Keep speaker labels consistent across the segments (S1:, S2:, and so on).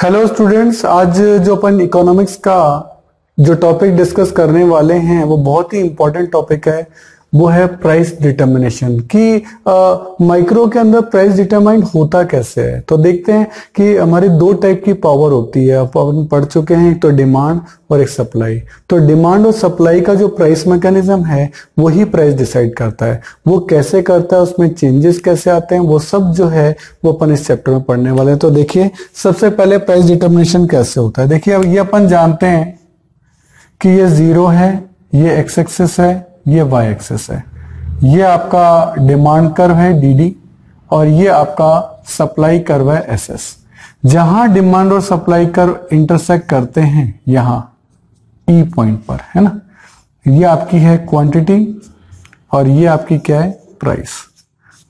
S1: Hello students, आज जो अपन economics का जो टॉपिक डिस्कस करने वाले हैं वो बहुत ही इंपॉर्टेंट टॉपिक है। वो है प्राइस डिटर्मिनेशन कि माइक्रो के अंदर प्राइस डिटरमाइन होता कैसे है। तो देखते हैं कि हमारी दो टाइप की पावर होती है। अपन पढ़ चुके हैं, एक तो डिमांड और एक सप्लाई। तो डिमांड और सप्लाई का जो प्राइस मैकेनिज्म है वही प्राइस डिसाइड करता है। वो कैसे करता है, उसमें चेंजेस कैसे आते हैं, वो सब जो है वो अपन इस चैप्टर में पढ़ने वाले हैं। तो देखिए, सबसे पहले प्राइस डिटर्मिनेशन कैसे होता है। देखिए, अब ये अपन जानते हैं कि ये जीरो है, ये एक्स एक्सिस है, ये वाई एक्सिस है। ये आपका डिमांड कर्व है डीडी और ये आपका सप्लाई कर्व है एसएस। जहां डिमांड और सप्लाई कर्व इंटरसेक्ट करते हैं यहां ई पॉइंट पर, है ना, ये आपकी है क्वांटिटी और ये आपकी क्या है, प्राइस।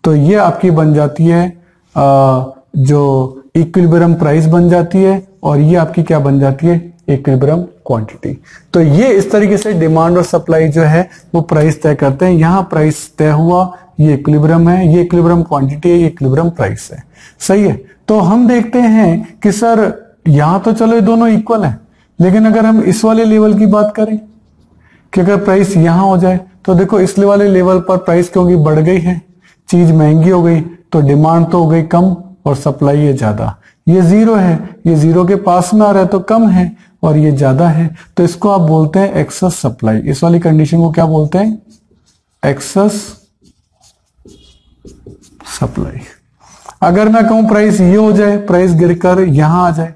S1: तो ये आपकी बन जाती है जो इक्विलिब्रियम प्राइस बन जाती है और ये आपकी क्या बन जाती है, इक्विलिब्रियम क्वांटिटी। तो ये इस तरीके से डिमांड और सप्लाई जो है वो प्राइस तय करते हैं। यहां प्राइस तय हुआ, ये इक्विलिब्रियम है, ये इक्विलिब्रियम क्वांटिटी है, ये इक्विलिब्रियम प्राइस है। सही है। तो हम देखते हैं कि सर यहां तो चलो ये दोनों इक्वल है, लेकिन अगर हम इस वाले लेवल की बात करें कि अगर प्राइस यहां हो जाए तो देखो इस वाले लेवल पर प्राइस क्योंकि बढ़ गई है, चीज महंगी हो गई, तो डिमांड तो हो गई कम और सप्लाई है ज्यादा। ये जीरो है, ये जीरो के पास में आ रहा है तो कम है और ये ज्यादा है, तो इसको आप बोलते हैं एक्सेस सप्लाई। इस वाली कंडीशन को क्या बोलते हैं, एक्सेस सप्लाई। अगर मैं कहूं प्राइस ये हो जाए, प्राइस गिरकर यहां आ जाए,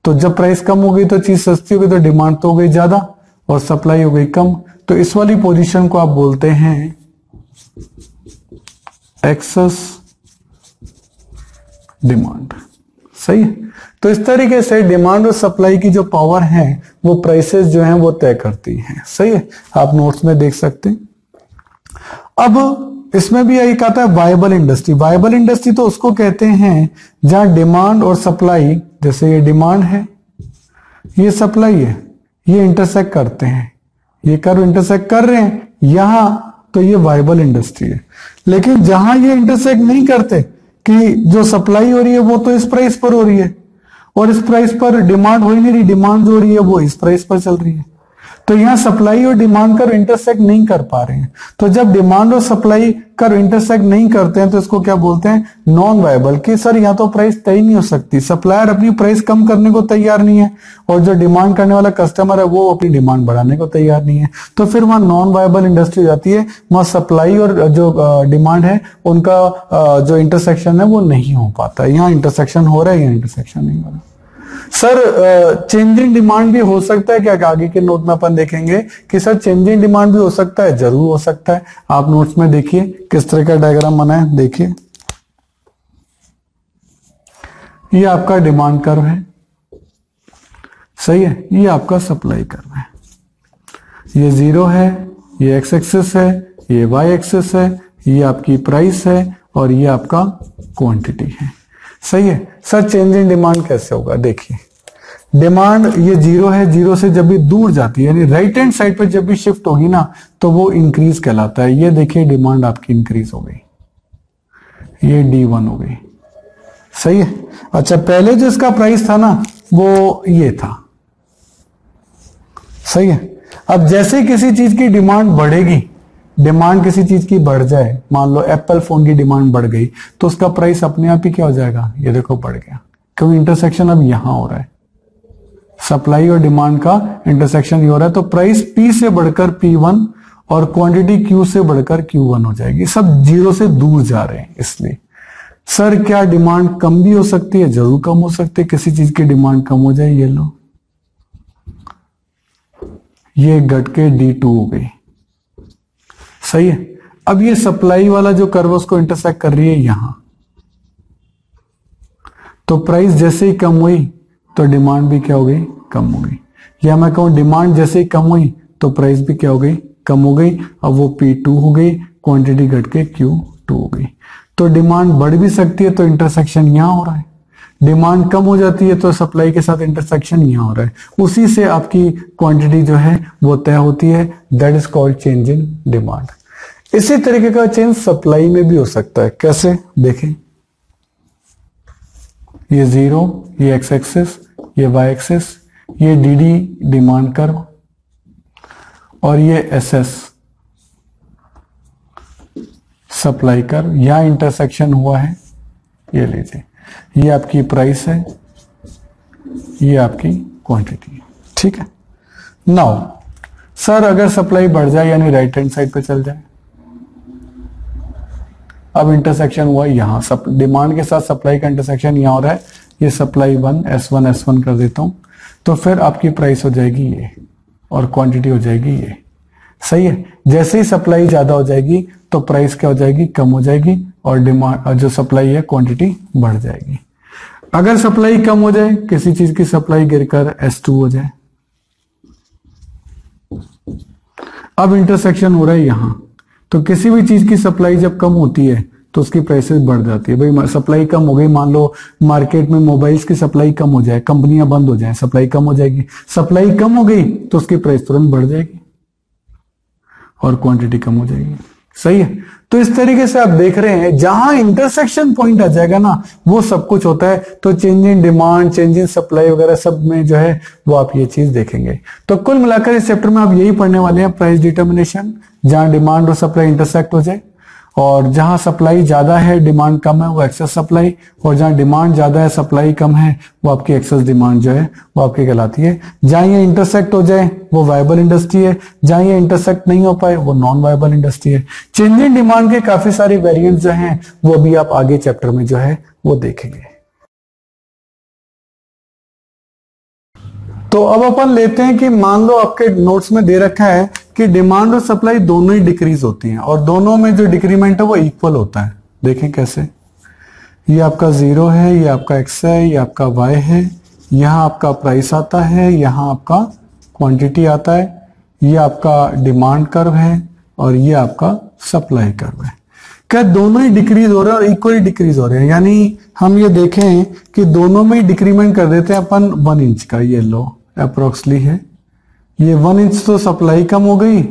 S1: तो जब प्राइस कम हो गई तो चीज सस्ती हो गई, तो डिमांड तो हो गई ज्यादा और सप्लाई हो गई कम। तो इस वाली पोजीशन को आप बोलते हैं एक्सेस डिमांड। सही है। तो इस तरीके से डिमांड और सप्लाई की जो पावर है वो प्राइसेस जो हैं वो तय करती हैं। सही है, आप नोट्स में देख सकते हैं। अब इसमें भी यही कहता है वायबल इंडस्ट्री। वायबल इंडस्ट्री तो उसको कहते हैं जहां डिमांड और सप्लाई, जैसे ये डिमांड है, ये सप्लाई है, ये इंटरसेक्ट करते हैं, ये कर्व इंटरसेक्ट कर रहे हैं यहां, तो ये वायबल इंडस्ट्री है। लेकिन जहां ये इंटरसेक्ट नहीं करते कि जो सप्लाई हो रही है वो तो इस प्राइस पर हो रही है और इस प्राइस पर डिमांड हो ही नहीं रही, डिमांड जो हो रही है वो इस प्राइस पर चल रही है, तो यहां सप्लाई और डिमांड कर्व इंटरसेक्ट नहीं कर पा रहे हैं। तो जब डिमांड और सप्लाई कर्व इंटरसेक्ट नहीं करते हैं तो इसको क्या बोलते हैं, नॉन वायबल। कि सर यहां तो प्राइस तय नहीं हो सकती, सप्लायर अपनी प्राइस कम करने को तैयार नहीं है और जो डिमांड करने वाला कस्टमर है वो अपनी डिमांड बढ़ाने को तैयार नहीं है, तो फिर वहां नॉन वायबल इंडस्ट्री हो जाती है। वहां सप्लाई और जो डिमांड है उनका जो इंटरसेक्शन है वो नहीं हो पाता। यहाँ इंटरसेक्शन हो रहा है, यहाँ इंटरसेक्शन नहीं हो रहा। सर चेंजिंग डिमांड भी हो सकता है क्या, आगे के नोट में अपन देखेंगे कि सर चेंजिंग डिमांड भी हो सकता है, जरूर हो सकता है। आप नोट्स में देखिए किस तरह का डायग्राम बना है। देखिए, ये आपका डिमांड कर्व है, सही है, ये आपका सप्लाई कर्व है। ये जीरो है, ये एक्स एक्सिस है, ये वाई एक्सिस है, ये आपकी प्राइस है और ये आपका क्वांटिटी है। सही है। सर चेंज इन डिमांड कैसे होगा, देखिए डिमांड ये जीरो है, जीरो से जब भी दूर जाती है यानी राइट हैंड साइड पर जब भी शिफ्ट होगी ना तो वो इंक्रीज कहलाता है। ये देखिए डिमांड आपकी इंक्रीज हो गई, ये D1 हो गई। सही है। अच्छा, पहले जो इसका प्राइस था ना वो ये था। सही है। अब जैसे किसी चीज की डिमांड बढ़ेगी, डिमांड किसी चीज की बढ़ जाए, मान लो एप्पल फोन की डिमांड बढ़ गई, तो उसका प्राइस अपने आप ही क्या हो जाएगा, ये देखो बढ़ गया, क्योंकि इंटरसेक्शन अब यहां हो रहा है, सप्लाई और डिमांड का इंटरसेक्शन हो रहा है, तो प्राइस P से बढ़कर P1 और क्वांटिटी Q से बढ़कर Q1 हो जाएगी। सब जीरो से दूर जा रहे हैं इसलिए। सर क्या डिमांड कम भी हो सकती है, जरूर कम हो सकती है। किसी चीज की डिमांड कम हो जाए, ये लो, ये घट के D2 हो गई। सही है। अब ये सप्लाई वाला जो कर्व उसको इंटरसेक्ट कर रही है यहां, तो प्राइस जैसे ही कम हुई तो डिमांड भी क्या हो गई, कम हो गई। या मैं कहूं डिमांड जैसे ही कम हुई तो प्राइस भी क्या हो गई, कम हो गई। अब वो P2 हो गई, क्वांटिटी घट के Q2 हो गई। तो डिमांड बढ़ भी सकती है तो इंटरसेक्शन यहां हो रहा है, डिमांड कम हो जाती है तो सप्लाई के साथ इंटरसेक्शन यहां हो रहा है, उसी से आपकी क्वांटिटी जो है वो तय होती है। That is called change in demand. इसी तरीके का चेंज सप्लाई में भी हो सकता है। कैसे, देखें, ये जीरो, ये एक्स एक्सिस, ये वाई एक्सिस, ये डी डी डिमांड कर्व, और ये एस एस सप्लाई कर्व, यहां इंटरसेक्शन हुआ है। ये लीजिए, ये आपकी प्राइस है, ये आपकी क्वांटिटी है। ठीक है। नाउ सर अगर सप्लाई बढ़ जाए यानी राइट हैंड साइड पे चल जाए, अब इंटरसेक्शन हुआ यहां, डिमांड के साथ सप्लाई का इंटरसेक्शन यहां हो रहा है, ये सप्लाई 1 S1 कर देता हूं, तो फिर आपकी प्राइस हो जाएगी ये और क्वांटिटी हो जाएगी ये। सही है। जैसे ही सप्लाई ज्यादा हो जाएगी तो प्राइस क्या हो जाएगी, कम हो जाएगी, और डिमांड जो सप्लाई है क्वांटिटी बढ़ जाएगी। अगर सप्लाई कम हो जाए, किसी चीज की सप्लाई गिरकर S2 हो जाए, अब इंटरसेक्शन हो रहा है यहां, तो किसी भी चीज की सप्लाई जब कम होती है तो उसकी प्राइसेस बढ़ जाती है। भाई सप्लाई कम हो गई, मान लो मार्केट में मोबाइल्स की सप्लाई कम हो जाए, कंपनियां बंद हो जाए, सप्लाई कम हो जाएगी, सप्लाई कम हो गई तो उसकी प्राइस तुरंत बढ़ जाएगी और क्वांटिटी कम हो जाएगी। सही है। तो इस तरीके से आप देख रहे हैं जहां इंटरसेक्शन पॉइंट आ जाएगा ना, वो सब कुछ होता है। तो change in demand, change in supply वगैरह सब में जो है वो आप ये चीज देखेंगे। तो कुल मिलाकर इस चैप्टर में आप यही पढ़ने वाले हैं, प्राइस डिटर्मिनेशन, जहां डिमांड और सप्लाई इंटरसेक्ट हो जाए, और जहां सप्लाई ज्यादा है डिमांड कम है वो एक्सेस सप्लाई, और जहां डिमांड ज्यादा है सप्लाई कम है वो आपकी एक्सेस डिमांड जो है वो आपकी कहलाती है। जहां ये इंटरसेक्ट हो जाए वो वायबल इंडस्ट्री है, जहां ये इंटरसेक्ट नहीं हो पाए वो नॉन वायबल इंडस्ट्री है। चेंज इन डिमांड के काफी सारे वेरिएंट्स जो हैं वो भी आप आगे चैप्टर में जो है वो देखेंगे। तो अब अपन लेते हैं कि मान लो आपके नोट्स में दे रखा है कि डिमांड और सप्लाई दोनों ही डिक्रीज होती हैं, और दोनों में जो डिक्रीमेंट है वो इक्वल होता है। देखें कैसे, ये आपका 0 है, ये आपका x है, ये आपका y है, यहां आपका प्राइस आता है, यहां आपका क्वांटिटी आता है, ये आपका डिमांड कर्व है, और ये आपका सप्लाई कर्व है। क्या दोनों ही डिक्रीज हो रहे हैं और इक्वली डिक्रीज हो रहे हैं? यानी हम ये देखें कि दोनों में ही डिक्रीमेंट कर देते हैं अपन 1 इंच का, ये लो अप्रोक्सली है, ये 1 इंच तो सप्लाई कम हो गई,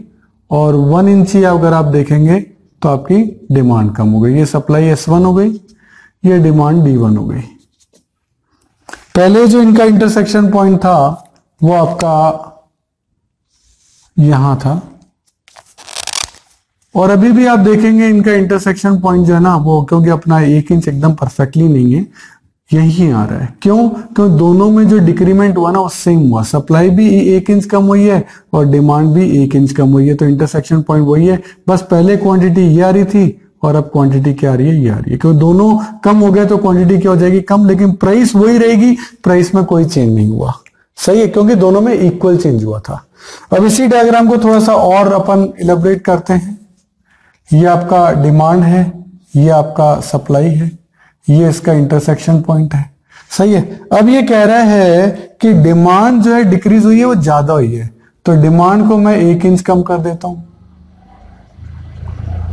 S1: और 1 इंच ही अगर आप देखेंगे तो आपकी डिमांड कम हो गई। ये सप्लाई S1 हो गई, ये डिमांड D1 हो गई। पहले जो इनका इंटरसेक्शन पॉइंट था वो आपका यहां था, और अभी भी आप देखेंगे इनका इंटरसेक्शन पॉइंट जो है ना वो, क्योंकि अपना 1 इंच एकदम परफेक्टली नहीं है, यही आ रहा है। क्यों? क्योंकि दोनों में जो डिक्रीमेंट हुआ ना वो सेम हुआ, सप्लाई भी 1 इंच कम हुई है और डिमांड भी 1 इंच कम हुई है। तो इंटरसेक्शन पॉइंट वही है, बस पहले क्वांटिटी ये आ रही थी और अब क्वांटिटी क्या आ रही है, ये आ रही है। क्योंकि दोनों कम हो गए तो क्वांटिटी क्या हो जाएगी, कम, लेकिन प्राइस वही रहेगी, प्राइस में कोई चेंज नहीं हुआ। सही है, क्योंकि दोनों में इक्वल चेंज हुआ था। अब इसी डायग्राम को थोड़ा सा और अपन इलेबोरेट करते हैं। ये आपका डिमांड है, ये आपका सप्लाई है, ये इसका इंटरसेक्शन पॉइंट है। सही है। अब ये कह रहा है कि डिमांड जो है डिक्रीज हुई है, वो ज्यादा हुई है, तो डिमांड को मैं 1 इंच कम कर देता हूं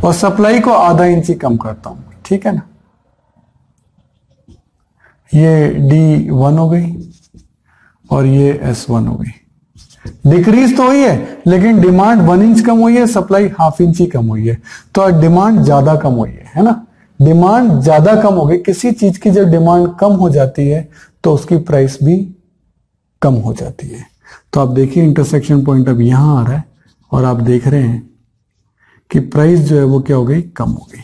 S1: और सप्लाई को आधा इंच ही कम करता हूं। ठीक है ना। ये D1 हो गई और ये S1 हो गई। डिक्रीज तो हुई है लेकिन डिमांड 1 इंच कम हुई है, सप्लाई ½ इंच ही कम हुई है, तो डिमांड ज्यादा कम हुई है ना। डिमांड ज्यादा कम हो गई, किसी चीज की जब डिमांड कम हो जाती है तो उसकी प्राइस भी कम हो जाती है। तो आप देखिए इंटरसेक्शन पॉइंट अब यहां आ रहा है और आप देख रहे हैं कि प्राइस जो है वो क्या हो गई, कम हो गई,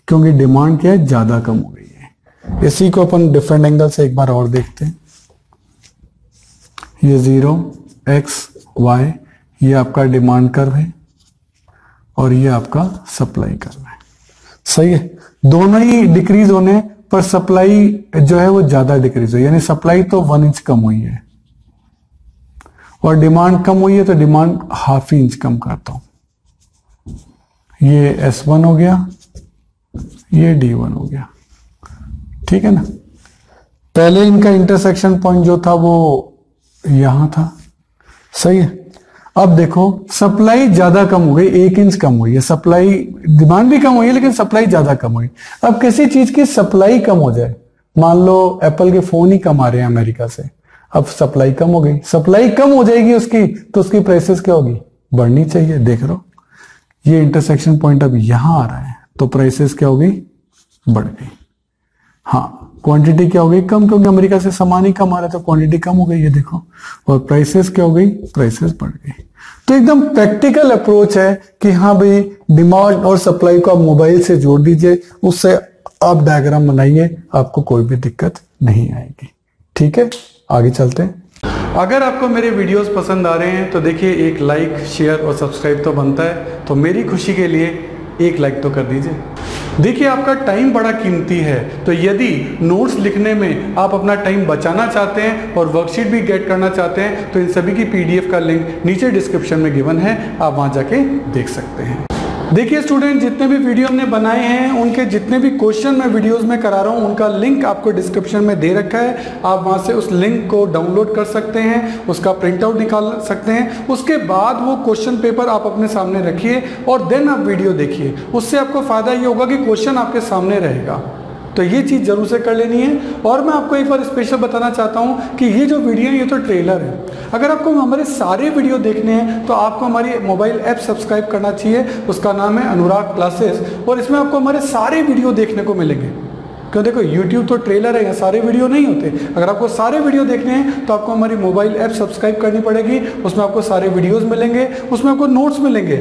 S1: क्योंकि डिमांड क्या है, ज्यादा कम हो गई है। इसी को अपन डिफरेंट एंगल से एक बार और देखते हैं। ये 0 x y ये आपका डिमांड कर्व है और ये आपका सप्लाई कर्व है। सही है। दोनों ही डिक्रीज होने पर सप्लाई जो है वो ज्यादा डिक्रीज हुई, यानी सप्लाई तो 1 इंच कम हुई है और डिमांड कम हुई है, तो डिमांड ½ इंच कम करता हूं। ये S1 हो गया, ये D1 हो गया। ठीक है ना। पहले इनका इंटरसेक्शन पॉइंट जो था वो यहां था। सही है। अब देखो सप्लाई ज्यादा कम हो गई, 1 इंच कम हुई है सप्लाई, डिमांड भी कम हुई है लेकिन सप्लाई ज्यादा कम हुई। अब किसी चीज की सप्लाई कम हो जाए, मान लो एप्पल के फोन ही कम आ रहे हैं अमेरिका से, अब सप्लाई कम हो गई, सप्लाई कम हो जाएगी उसकी, तो उसकी प्राइसेस क्या होगी, बढ़नी चाहिए। देख लो ये इंटरसेक्शन पॉइंट अब यहां आ रहा है, तो प्राइसेस क्या होगी, बढ़ गई। हाँ, क्वांटिटी क्या हो गई, कम, क्योंकि अमेरिका से सामान ही कम आ रहा था, क्वांटिटी कम हो गई ये देखो। और प्राइसेस क्या हो गई, प्राइसेस बढ़ गई। तो एकदम प्रैक्टिकल अप्रोच है कि हाँ भाई डिमांड और सप्लाई को आप मोबाइल से जोड़ दीजिए, उससे आप डायग्राम बनाइए, आपको कोई भी दिक्कत नहीं आएगी। ठीक है, आगे चलते हैं। अगर आपको मेरे वीडियोस पसंद आ रहे हैं तो देखिए एक लाइक, शेयर और सब्सक्राइब तो बनता है, तो मेरी खुशी के लिए एक लाइक तो कर दीजिए। देखिए आपका टाइम बड़ा कीमती है, तो यदि नोट्स लिखने में आप अपना टाइम बचाना चाहते हैं और वर्कशीट भी गेट करना चाहते हैं तो इन सभी की पीडीएफ का लिंक नीचे डिस्क्रिप्शन में गिवन है, आप वहां जाके देख सकते हैं। देखिए स्टूडेंट, जितने भी वीडियो हमने बनाए हैं उनके जितने भी क्वेश्चन मैं वीडियोस में करा रहा हूं उनका लिंक आपको डिस्क्रिप्शन में दे रखा है। आप वहां से उस लिंक को डाउनलोड कर सकते हैं, उसका प्रिंट आउट निकाल सकते हैं। उसके बाद वो क्वेश्चन पेपर आप अपने सामने रखिए और देन आप वीडियो देखिए। उससे आपको फायदा ये होगा कि क्वेश्चन आपके सामने रहेगा। तो ये चीज़ जरूर से कर लेनी है। और मैं आपको एक बार स्पेशल बताना चाहता हूँ कि ये जो वीडियो है ये तो ट्रेलर है। अगर आपको हमारे सारे वीडियो देखने हैं तो आपको हमारी मोबाइल ऐप सब्सक्राइब करना चाहिए, उसका नाम है अनुराग क्लासेस, और इसमें आपको हमारे सारे वीडियो देखने को मिलेंगे। क्यों, देखो यूट्यूब तो ट्रेलर है, यहाँ सारे वीडियो नहीं होते। अगर आपको सारे वीडियो देखने हैं तो आपको हमारी मोबाइल ऐप सब्सक्राइब करनी पड़ेगी, उसमें आपको सारे वीडियोस मिलेंगे, उसमें आपको नोट्स मिलेंगे,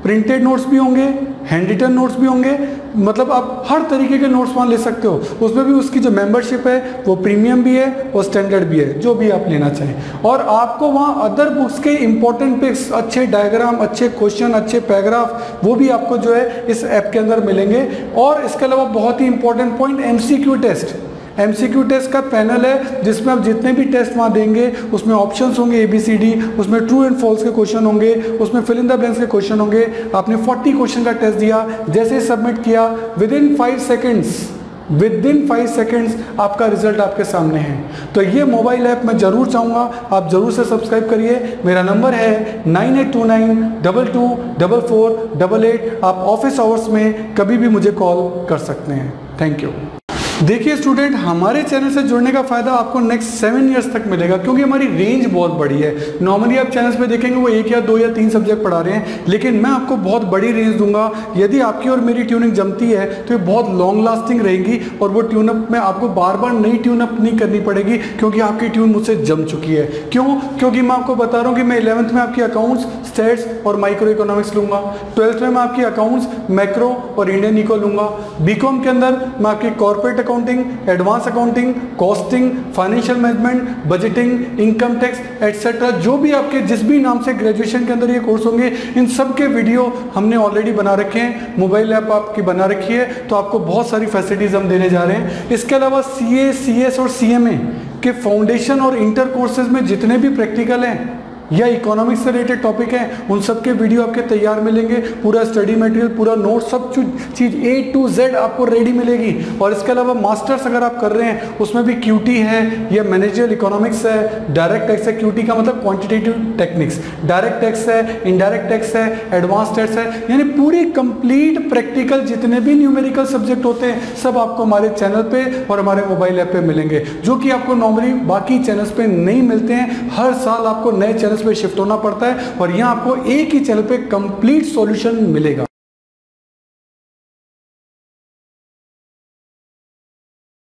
S1: प्रिंटेड नोट्स भी होंगे, हैंड रिटन नोट्स भी होंगे, मतलब आप हर तरीके के नोट्स वहाँ ले सकते हो। उसमें भी उसकी जो मेंबरशिप है वो प्रीमियम भी है और स्टैंडर्ड भी है, जो भी आप लेना चाहें। और आपको वहाँ अदर बुक्स के इंपॉर्टेंट पिक्स, अच्छे डायग्राम, अच्छे क्वेश्चन, अच्छे पैराग्राफ, वो भी आपको जो है इस ऐप के अंदर मिलेंगे। और इसके अलावा बहुत ही important point, MCQ test. MCQ test का पैनल है जिसमें आप जितने भी टेस्ट वहाँ देंगे उसमें ऑप्शंस होंगे ABCD, उसमें ट्रू एंड फॉल्स के क्वेश्चन होंगे, उसमें फिल इन द ब्लैंक्स के क्वेश्चन होंगे। आपने 40 क्वेश्चन का टेस्ट दिया, जैसे ही सबमिट किया विदिन 5 सेकेंड्स आपका रिजल्ट आपके सामने है। तो ये मोबाइल ऐप मैं जरूर चाहूँगा आप जरूर से सब्सक्राइब करिए। मेरा नंबर है 9829224488। आप ऑफिस आवर्स में कभी भी मुझे कॉल कर सकते हैं। Thank you. देखिए स्टूडेंट, हमारे चैनल से जुड़ने का फायदा आपको नेक्स्ट 7 इयर्स तक मिलेगा, क्योंकि हमारी रेंज बहुत बड़ी है। नॉर्मली आप चैनल्स पे देखेंगे वो 1 या 2 या 3 सब्जेक्ट पढ़ा रहे हैं, लेकिन मैं आपको बहुत बड़ी रेंज दूंगा। यदि आपकी और मेरी ट्यूनिंग जमती है तो ये बहुत लॉन्ग लास्टिंग रहेगी, और वो ट्यूनअप में आपको बार बार नई ट्यूनअप नहीं करनी पड़ेगी, क्योंकि आपकी ट्यून मुझसे जम चुकी है। क्यों? क्योंकि मैं आपको बता रहा हूँ कि मैं 11th में आपकी अकाउंट्स, स्टेट्स और माइक्रो इकोनॉमिक्स लूंगा। 12th में मैं आपकी अकाउंट्स, मैक्रो और इंडियन इको लूंगा। बीकॉम के अंदर मैं आपकी corporate accounting, advance accounting, costing, financial management, budgeting, income tax etcetera, जो भी आपके जिस भी नाम से ग्रेजुएशन के अंदर ये कोर्स होंगे, इन सब के वीडियो हमने ऑलरेडी बना रखे हैं। मोबाइल ऐप आपकी बना रखी है, तो आपको बहुत सारी फैसिलिटीज हम देने जा रहे हैं। इसके अलावा CA, CS और CMA के फाउंडेशन और इंटर कोर्सेज में जितने भी प्रैक्टिकल हैं या इकोनॉमिक्स से रिलेटेड टॉपिक हैं, उन सब के वीडियो आपके तैयार मिलेंगे। पूरा स्टडी मटेरियल, पूरा नोट, सब चीज़ A to Z आपको रेडी मिलेगी। और इसके अलावा मास्टर्स अगर आप कर रहे हैं उसमें भी QT है या मैनेजरियल इकोनॉमिक्स है, डायरेक्ट टैक्स है। QT का मतलब क्वांटिटेटिव टेक्निक्स, डायरेक्ट टैक्स है, इनडायरेक्ट टैक्स है, एडवांस टैक्स है, यानी पूरी कंप्लीट प्रैक्टिकल जितने भी न्यूमेरिकल सब्जेक्ट होते हैं सब आपको हमारे चैनल पे और हमारे मोबाइल ऐप पे मिलेंगे, जो कि आपको नॉर्मली बाकी चैनल्स पे नहीं मिलते हैं। हर साल आपको नए चैनल पे शिफ्ट होना पड़ता है, और यहाँ आपको एक ही चैनल पे कंप्लीट सॉल्यूशन मिलेगा।